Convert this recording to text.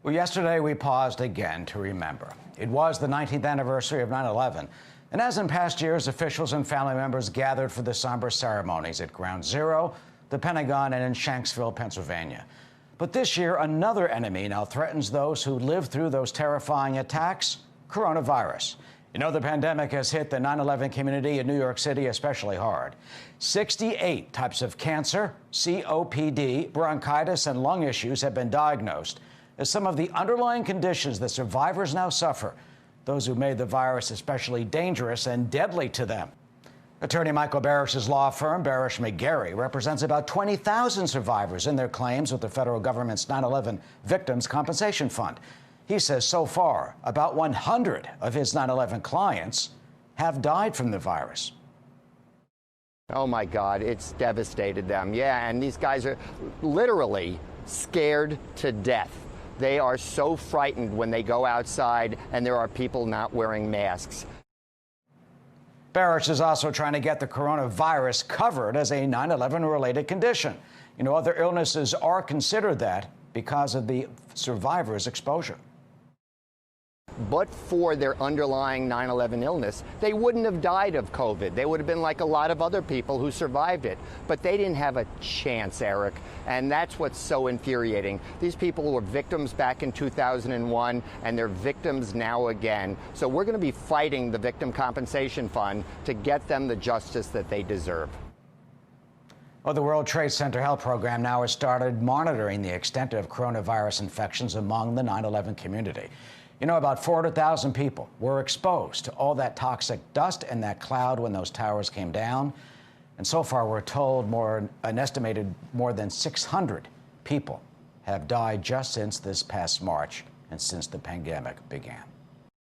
Well, yesterday we paused again to remember. It was the 19th anniversary of 9/11, and as in past years, officials and family members gathered for the somber ceremonies at Ground Zero, the Pentagon, and in Shanksville, Pennsylvania. But this year, another enemy now threatens those who lived through those terrifying attacks: coronavirus. You know, the pandemic has hit the 9/11 community in New York City especially hard. 68 types of cancer, COPD, bronchitis, and lung issues have been diagnosed as some of the underlying conditions that survivors now suffer, those who made the virus especially dangerous and deadly to them. Attorney Michael Barasch's law firm, Barasch McGarry, represents about 20,000 survivors in their claims with the federal government's 9/11 Victims Compensation Fund. He says so far, about 100 of his 9/11 clients have died from the virus. Oh my God, it's devastated them. Yeah, and these guys are literally scared to death. They are so frightened when they go outside and there are people not wearing masks. Barasch is also trying to get the coronavirus covered as a 9/11 related condition. You know, other illnesses are considered that because of the survivor's exposure. But for their underlying 9/11 illness, they wouldn't have died of COVID. They would have been like a lot of other people who survived it. But they didn't have a chance, Eric. And that's what's so infuriating. These people were victims back in 2001, and they're victims now again. So we're going to be fighting the Victim Compensation Fund to get them the justice that they deserve. Well, the World Trade Center Health Program now has started monitoring the extent of coronavirus infections among the 9/11 community. You know, about 400,000 people were exposed to all that toxic dust and that cloud when those towers came down. And so far, we're told an estimated more than 600 people have died just since this past March and since the pandemic began.